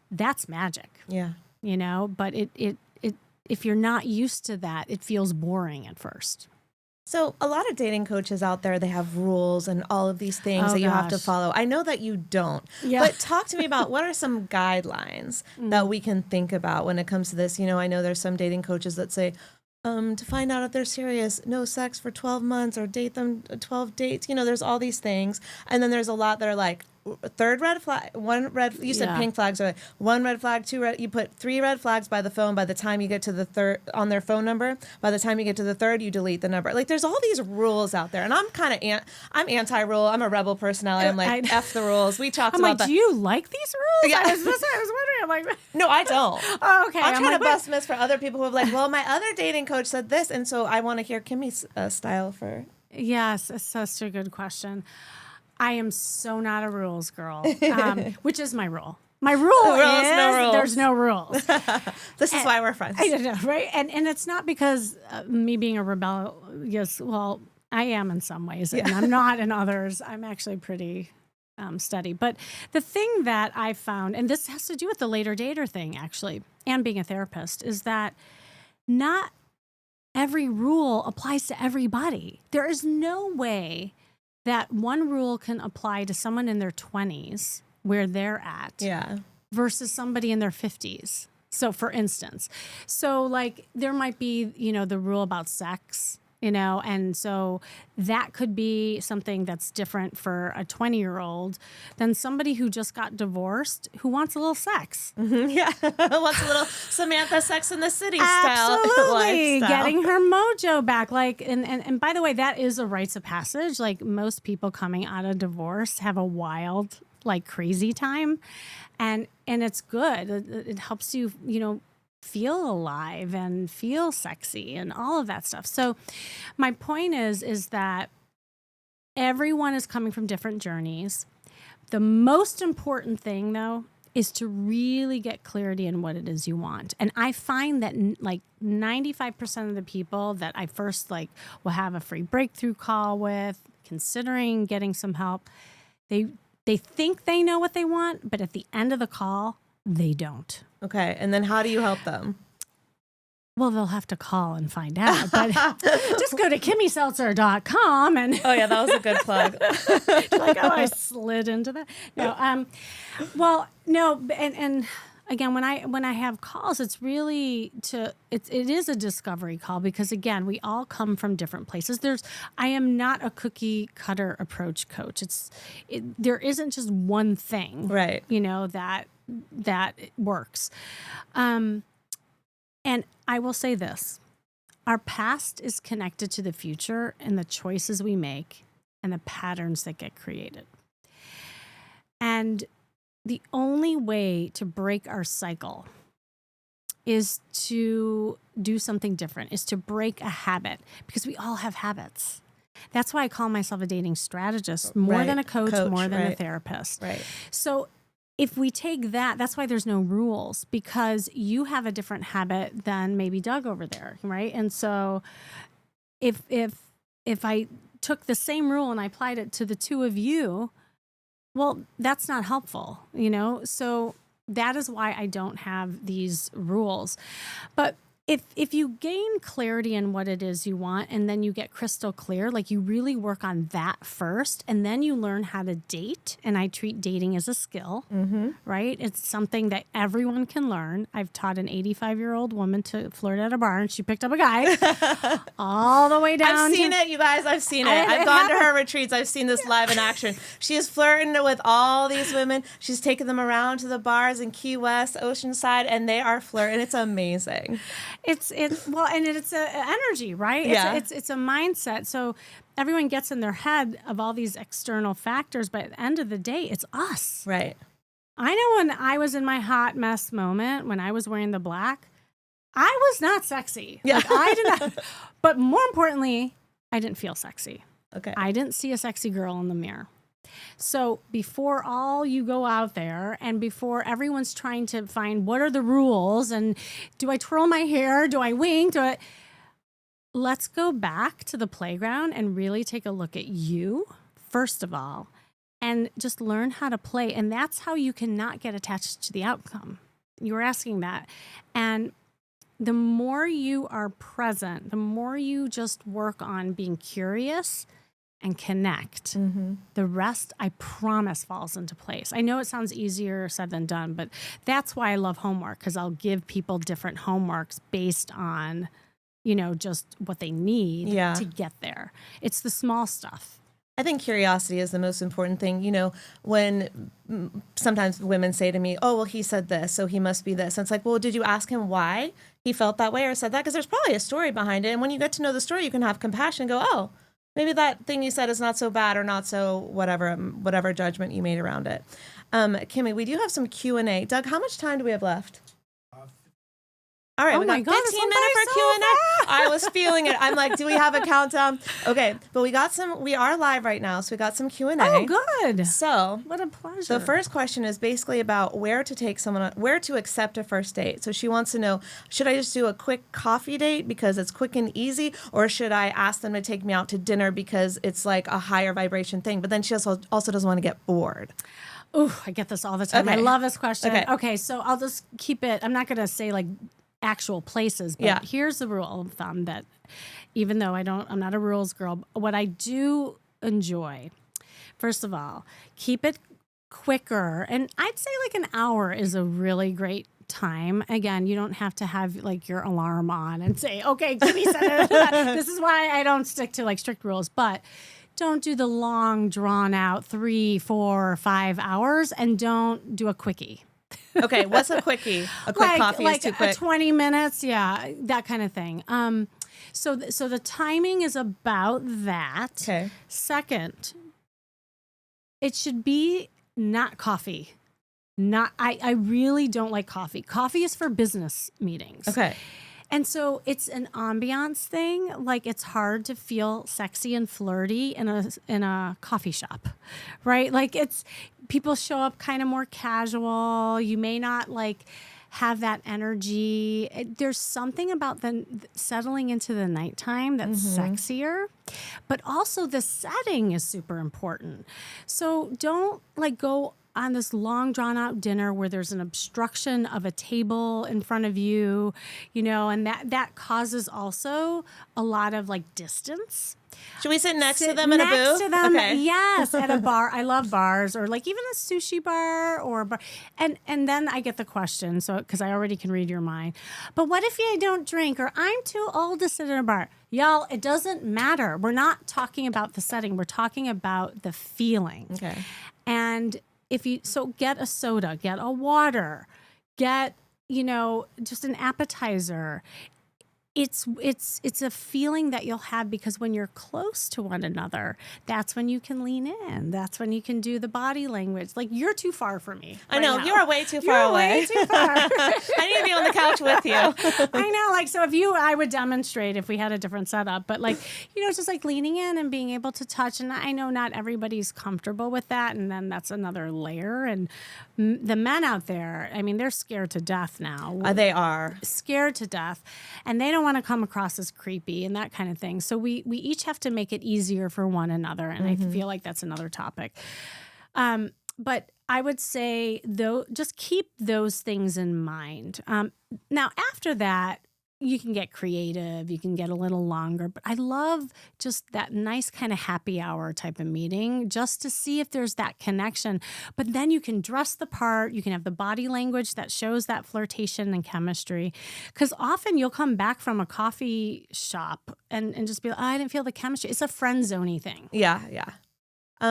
that's magic. Yeah. But it if you're not used to that, it feels boring at first. So a lot of dating coaches out there, they have rules and all of these things that you have to follow. I know that you don't. Yeah. But talk to me about what are some guidelines that we can think about when it comes to this? I know there's some dating coaches that say, to find out if they're serious, no sex for 12 months or date them 12 dates. There's all these things. And then there's a lot that are like, third red flag, you said pink flags, or one red flag, two red, you put 3 red flags by the phone. By the time you get to the third on their phone number, by the time you get to the third, you delete the number. Like there's all these rules out there. And I'm kind of, I'm anti-rule. I'm a rebel personality. I'm like, F the rules. We talked about that. Do you like these rules? Yeah. I was wondering. I'm like, no, I don't. Oh, okay. I'm trying to bust myths for other people who have like, well, my other dating coach said this. And so I want to hear Kimmy's style for. Yes, it's such a good question. I am so not a rules girl, which is my rule. My rule is there's no rules. This is why we're friends. I don't know, right? And it's not because me being a rebellious, well, I am in some ways, and I'm not in others. I'm actually pretty steady. But the thing that I found, and this has to do with the later dater thing, actually, and being a therapist, is that not every rule applies to everybody. There is no way that one rule can apply to someone in their 20s where they're at versus somebody in their 50s. So for instance, like there might be, the rule about sex and so that could be something that's different for a 20-year-old than somebody who just got divorced who wants a little sex. Mm-hmm. Yeah. Wants a little Samantha Sex in the City style. Absolutely. Getting her mojo back. Like, and by the way, that is a rites of passage. Like, most people coming out of divorce have a wild, like, crazy time. And it's good. It helps you, feel alive and feel sexy and all of that stuff. So my point is that everyone is coming from different journeys. The most important thing, though, is to really get clarity in what it is you want. And I find that like 95% of the people that I first will have a free breakthrough call with, considering getting some help, they think they know what they want, but at the end of the call, they don't. Okay. And then how do you help them? Well, they'll have to call and find out, but just go to kimmyseltzer.com and... Oh, yeah, that was a good plug. I slid into that. No, well, no, and again, when I have calls, it's really it is a discovery call because, again, we all come from different places. I am not a cookie cutter approach coach. There isn't just one thing, right? That works. And I will say this, our past is connected to the future and the choices we make and the patterns that get created. And the only way to break our cycle is to do something different, is to break a habit, because we all have habits. That's why I call myself a dating strategist, more than a coach, more than a therapist. Right. So if we take that's why there's no rules, because you have a different habit than maybe Doug over there, right? And so if I took the same rule and I applied it to the two of you, well, that's not helpful, So that is why I don't have these rules. But if you gain clarity in what it is you want and then you get crystal clear, like you really work on that first and then you learn how to date. And I treat dating as a skill, right? It's something that everyone can learn. I've taught an 85-year-old woman to flirt at a bar and she picked up a guy all the way down. I've seen it, you guys. I've seen it. I've gone to her retreats. I've seen this live in action. She is flirting with all these women. She's taking them around to the bars in Key West, Oceanside, and they are flirting. It's amazing. It's a energy, right? Yeah. It's a mindset. So everyone gets in their head of all these external factors, but at the end of the day, it's us. Right. I know when I was in my hot mess moment, when I was wearing the black, I was not sexy. Yeah. I did not. But more importantly, I didn't feel sexy. Okay. I didn't see a sexy girl in the mirror. So before all you go out there and before everyone's trying to find what are the rules and do I twirl my hair? Do I wink? Let's go back to the playground and really take a look at you, first of all, and just learn how to play. And that's how you cannot get attached to the outcome. You were asking that. And the more you are present, the more you just work on being curious and connect, the rest, I promise, falls into place. I know it sounds easier said than done, but that's why I love homework, because I'll give people different homeworks based on, just what they need to get there. It's the small stuff. I think curiosity is the most important thing. When sometimes women say to me, oh, well, he said this, so he must be this. And it's like, well, did you ask him why he felt that way or said that? Because there's probably a story behind it. And when you get to know the story, you can have compassion and go, oh, maybe that thing you said is not so bad or not so whatever judgment you made around it. Kimmy, we do have some Q&A. Doug, how much time do we have left? All right, we got 15 minutes for Q&A. I was feeling it. I'm like, do we have a countdown? Okay, but we are live right now, so we got some Q&A. Oh, good. So, what a pleasure. The first question is basically about where to accept a first date. So she wants to know, should I just do a quick coffee date because it's quick and easy, or should I ask them to take me out to dinner because it's like a higher vibration thing? But then she also doesn't want to get bored. Oh, I get this all the time. Okay. I love this question. Okay, so I'll just keep it. I'm not going to say actual places, but here's the rule of thumb that even though I'm not a rules girl, what I do enjoy, first of all, keep it quicker. And I'd say an hour is a really great time. Again, you don't have to have like your alarm on and say, okay, give me something. This is why I don't stick to like strict rules, but don't do the long drawn out 3, 4, 5 hours, and don't do a quickie. Okay, what's a quickie? A quick coffee is too quick. 20 minutes, yeah, that kind of thing. So the timing is about that. Okay. Second, it should be not coffee. I really don't like coffee. Coffee is for business meetings. Okay. And so it's an ambiance thing. Like it's hard to feel sexy and flirty in a coffee shop, right? Like people show up kind of more casual. You may not like have that energy. There's something about the settling into the nighttime that's sexier, but also the setting is super important. So don't like go on this long drawn out dinner where there's an obstruction of a table in front of you, and that causes also a lot of like distance. Should we sit next to them in a booth? Next to them, okay. Yes, at a bar. I love bars, or like even a sushi bar or a bar. And then I get the question, so because I already can read your mind. But what if you don't drink, or I'm too old to sit in a bar? Y'all, it doesn't matter. We're not talking about the setting. We're talking about the feeling. Okay. And get a soda, get a water, get, just an appetizer. It's a feeling that you'll have because when you're close to one another, that's when you can lean in. That's when you can do the body language. Like you're too far from me. I know. Now. You're way too far away. Way too far. I need to be on the couch with you. I know. Like, so I would demonstrate if we had a different setup, but like, just like leaning in and being able to touch. And I know not everybody's comfortable with that. And then that's another layer. And the men out there, I mean, they're scared to death now. They are. Scared to death. And they don't want to come across as creepy and that kind of thing. So we each have to make it easier for one another. And I feel like that's another topic. But I would say, though, just keep those things in mind. Now, after that, you can get creative, you can get a little longer, but I love just that nice kind of happy hour type of meeting just to see if there's that connection. But then you can dress the part, you can have the body language that shows that flirtation and chemistry. Because often you'll come back from a coffee shop and just be like, I didn't feel the chemistry. It's a friend zone-y thing. Yeah.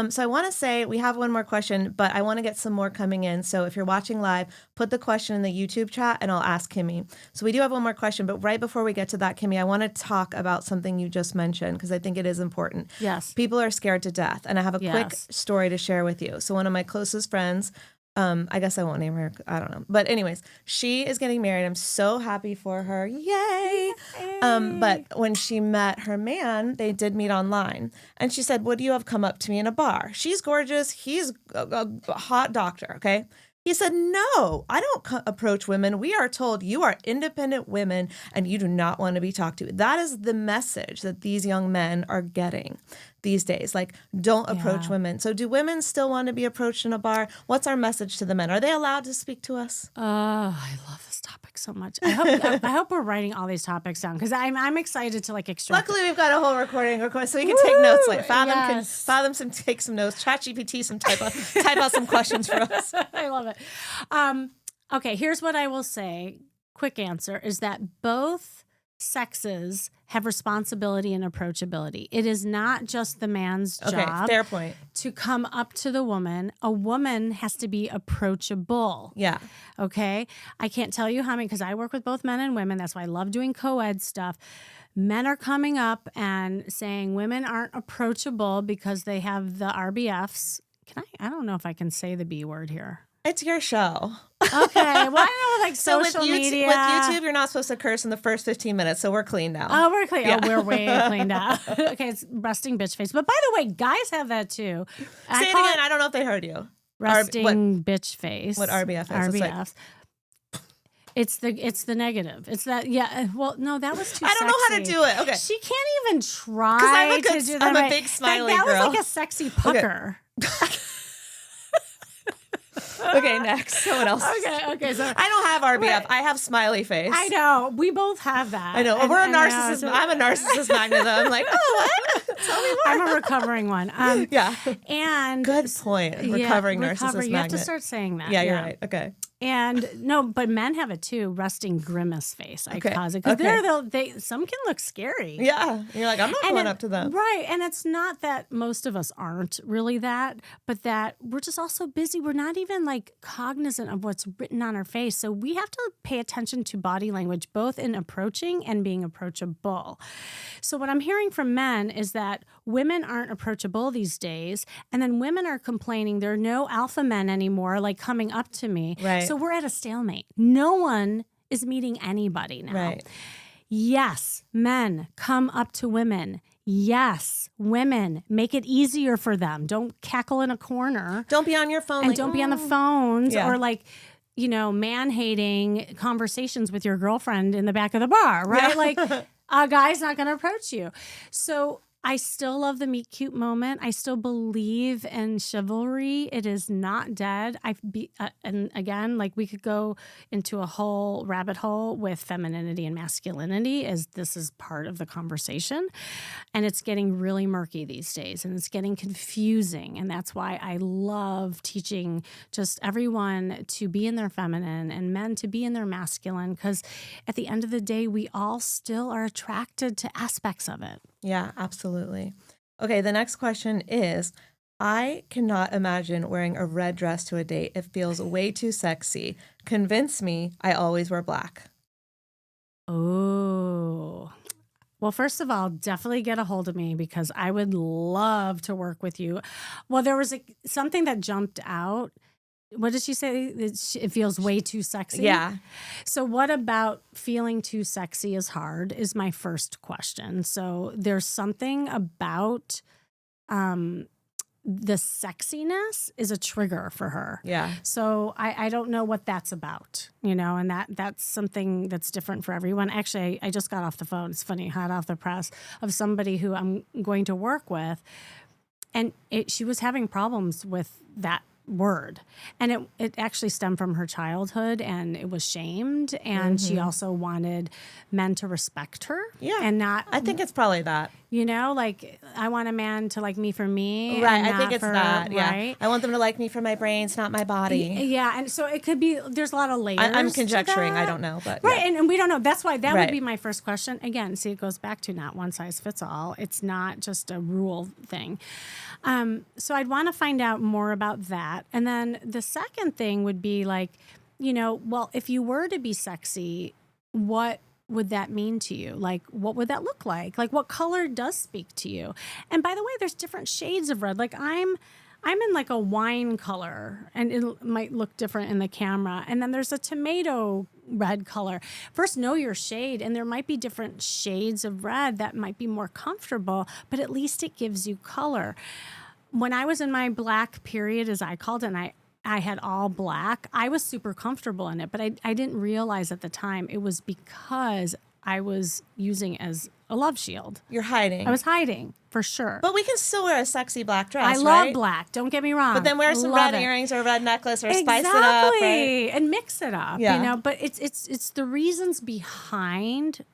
So I want to say we have one more question, but I want to get some more coming in. So if you're watching live, put the question in the YouTube chat and I'll ask Kimmy. So we do have one more question, but right before we get to that, Kimmy, I want to talk about something you just mentioned because I think it is important. Yes. People are scared to death. And I have a quick story to share with you. So one of my closest friends, I guess I won't name her. I don't know. But anyways, she is getting married. I'm so happy for her. Yay. But when she met her man, they did meet online. And she said, would you have come up to me in a bar? She's gorgeous. He's a hot doctor. Okay. He said, no, I don't approach women. We are told you are independent women and you do not want to be talked to. That is the message that these young men are getting these days. Like, don't approach women. So do women still want to be approached in a bar? What's our message to the men? Are they allowed to speak to us? Oh, I love this topic so much. I hope we're writing all these topics down because I'm excited to like extract. Luckily, we've got a whole recording so we can take notes. Like Fathom can take some notes. ChatGPT type out some questions for us. I love it. Okay, here's what I will say. Quick answer is that both sexes have responsibility and approachability. It is not just the man's job fair point. To come up to the woman. A woman has to be approachable. Yeah. Okay? I can't tell you how many, because I work with both men and women. That's why I love doing co-ed stuff. Men are coming up and saying women aren't approachable because they have the RBFs. I don't know if I can say the B word here. It's your show. Okay. Well, I know like social media. With YouTube, you're not supposed to curse in the first 15 minutes, so we're clean now. Oh, we're clean. Yeah. Oh, we're way cleaned out. Okay, it's resting bitch face. But by the way, guys have that too. Say it again. I don't know if they heard you. Resting bitch face. What RBF is. RBF. It's the negative. It's that, yeah. Well, no, that was too I don't know how to do it. Okay. She can't even try to do that. I'm a big smiley that girl. That was like a sexy pucker. Okay. Okay, next. Someone else. Okay. So I don't have RBF. Right. I have smiley face. I know. We both have that. I know. We're a narcissist. I'm a narcissist magnet. I'm like, oh, what? Tell me more. I'm a recovering one. Yeah. And Good point. Recovering narcissist You have to magnet. start saying that. Yeah, you're right. Okay. And no, but men have it too. Resting grimace face. I cause it because some can look scary. Yeah, you're like, I'm not going up to them. Right, and it's not that most of us aren't really that, but that we're just also busy. We're not even like cognizant of what's written on our face. So we have to pay attention to body language, both in approaching and being approachable. So what I'm hearing from men is that women aren't approachable these days, and then women are complaining there are no alpha men anymore, like coming up to me. Right. So we're at a stalemate. No one is meeting anybody now. Right. Yes, men, come up to women. Yes, women, make it easier for them. Don't cackle in a corner. Don't be on your phone. And don't be on the phones or like, man-hating conversations with your girlfriend in the back of the bar, right? Yeah. Like, a guy's not going to approach you. So I still love the meet cute moment. I still believe in chivalry. It is not dead. And again, like we could go into a whole rabbit hole with femininity and masculinity as this is part of the conversation. And it's getting really murky these days and it's getting confusing. And that's why I love teaching just everyone to be in their feminine and men to be in their masculine, because at the end of the day, we all still are attracted to aspects of it. Yeah, absolutely. Okay, the next question is, I cannot imagine wearing a red dress to a date. It feels way too sexy. Convince me, I always wear black. Oh, well, first of all, definitely get a hold of me because I would love to work with you. Well, there was something that jumped out. What did she say? It feels way too sexy? Yeah. So what about feeling too sexy is hard is my first question. So there's something about the sexiness is a trigger for her. Yeah. So I don't know what that's about, and that's something that's different for everyone. Actually, I just got off the phone. It's funny, hot off the press, of somebody who I'm going to work with. And she was having problems with that word. And it actually stemmed from her childhood and it was shamed. And she also wanted men to respect her. Yeah. And not. I think it's probably that. Like I want a man to like me for me. Right. And I think it's that. Yeah. Right? I want them to like me for my brains, not my body. Yeah. And so it could be, there's a lot of layers. I'm conjecturing. I don't know. But right. Yeah. And we don't know. That's why that would be my first question. Again, see, it goes back to not one size fits all. It's not just a rule thing. So I'd want to find out more about that. And then the second thing would be like, well, if you were to be sexy, what would that mean to you? Like, what would that look like? Like, what color does speak to you? And by the way, there's different shades of red. Like I'm in like a wine color and it might look different in the camera. And then there's a tomato red color. First, know your shade. And there might be different shades of red that might be more comfortable, but at least it gives you color. When I was in my black period, as I called it, and I had all black, I was super comfortable in it, but I didn't realize at the time it was because I was using it as a love shield. You're hiding. I was hiding, for sure. But we can still wear a sexy black dress, I right? love black. Don't get me wrong. But then wear some red earrings or a red necklace or spice it up. Right? And mix it up, But it's the reasons behind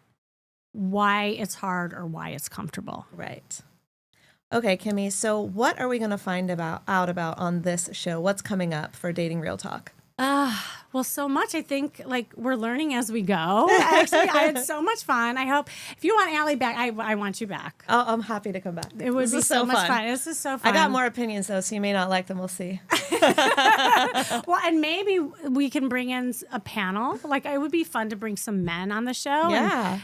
why it's hard or why it's comfortable. Right. Okay, Kimmy, so what are we going to find out about on this show? What's coming up for Dating Real Talk? Well, so much. I think like we're learning as we go. Actually, I had so much fun. I hope if you want Allie back, I want you back. I'm happy to come back. It would be so much fun. This is so fun. I got more opinions though, so you may not like them. We'll see. Well, and maybe we can bring in a panel. Like it would be fun to bring some men on the show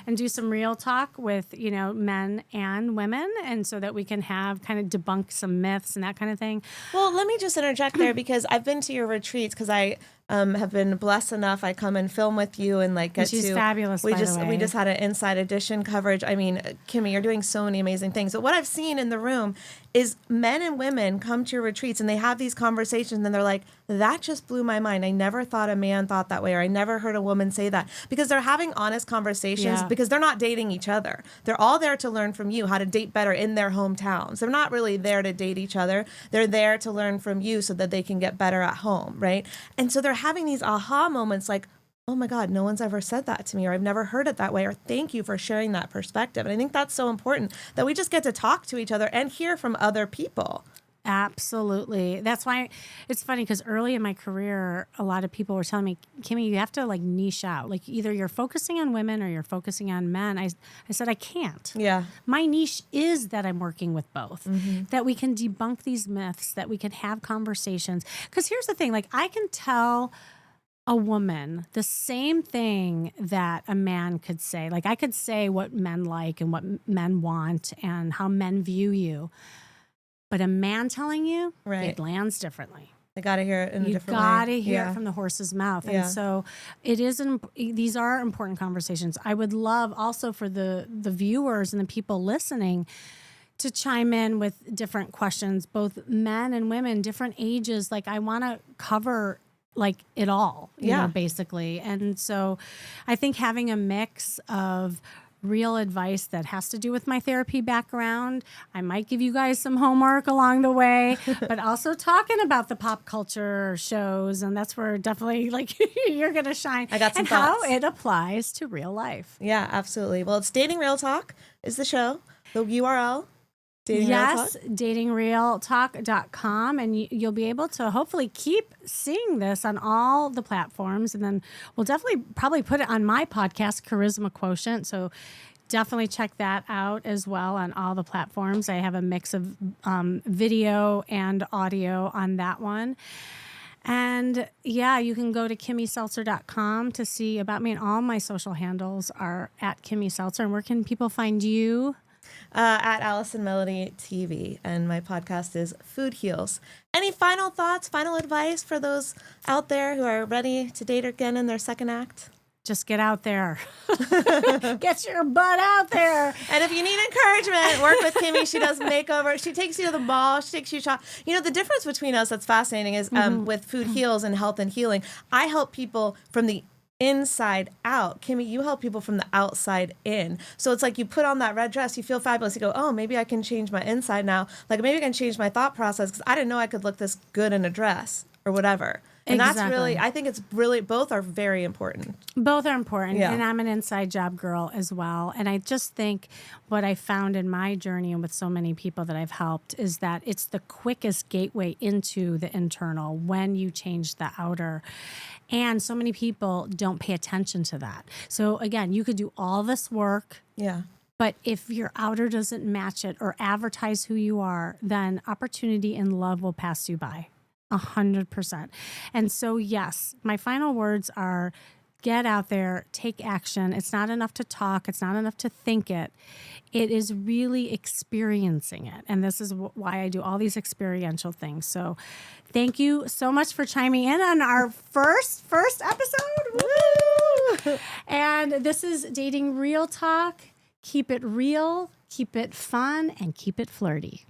and do some real talk with, men and women. And so that we can have kind of debunk some myths and that kind of thing. Well, let me just interject there because I've been to your retreats because I have been blessed enough. I come and film with you and like get She's to. fabulous. We just had an inside edition coverage. I mean, Kimmy, you're doing so many amazing things. But what I've seen in the room is men and women come to your retreats and they have these conversations and they're like, that just blew my mind. I never thought a man thought that way, or I never heard a woman say that, because they're having honest conversations because they're not dating each other. They're all there to learn from you how to date better in their hometowns. They're not really there to date each other. They're there to learn from you so that they can get better at home, right? And so they're having these aha moments like, oh my God, no one's ever said that to me, or I've never heard it that way, or thank you for sharing that perspective. And I think that's so important that we just get to talk to each other and hear from other people. Absolutely. That's why it's funny, because early in my career, a lot of people were telling me, Kimmy, you have to like niche out. Like either you're focusing on women or you're focusing on men. I said, I can't. Yeah. My niche is that I'm working with both, that we can debunk these myths, that we can have conversations. Because here's the thing, like I can tell a woman the same thing that a man could say. Like I could say what men like and what men want and how men view you. But a man telling you, it lands differently. They got to hear it in a different way. You got to hear it from the horse's mouth. And so it is, these are important conversations. I would love also for the viewers and the people listening to chime in with different questions, both men and women, different ages. Like I want to cover like it all, you know, basically. And so I think having a mix of real advice that has to do with my therapy background. I might give you guys some homework along the way, but also talking about the pop culture shows. And that's where definitely like you're going to shine. I got some and thoughts. How it applies to real life. Yeah, absolutely. Well, it's Dating Real Talk is the show. The URL. datingrealtalk.com, and you'll be able to hopefully keep seeing this on all the platforms, and then we'll definitely probably put it on my podcast, Charisma Quotient, so definitely check that out as well on all the platforms. I have a mix of video and audio on that one. And yeah, you can go to kimmyseltzer.com to see about me, and all my social handles are at Kimmy Seltzer. And where can people find you? At Allison Melody TV, and my podcast is Food Heals. Any final thoughts, final advice for those out there who are ready to date again in their second act? Just get out there. Get your butt out there. And if you need encouragement, work with Kimmy. She does makeover. She takes you to the mall. She takes you shop. You know, the difference between us that's fascinating is with Food Heals and Health and Healing, I help people from the inside out. Kimmy, you help people from the outside in. So it's like you put on that red dress, you feel fabulous. You go, oh, maybe I can change my inside now. Like maybe I can change my thought process because I didn't know I could look this good in a dress or whatever. And that's really, I think it's really, both are very important. Both are important. Yeah. And I'm an inside job girl as well. And I just think what I found in my journey and with so many people that I've helped is that it's the quickest gateway into the internal when you change the outer. And so many people don't pay attention to that. So again, you could do all this work. Yeah. But if your outer doesn't match it or advertise who you are, then opportunity and love will pass you by. 100%. And so, yes, my final words are get out there, take action. It's not enough to talk. It's not enough to think it. It is really experiencing it. And this is why I do all these experiential things. So thank you so much for chiming in on our first episode. Woo! And this is Dating Real Talk. Keep it real, keep it fun, and keep it flirty.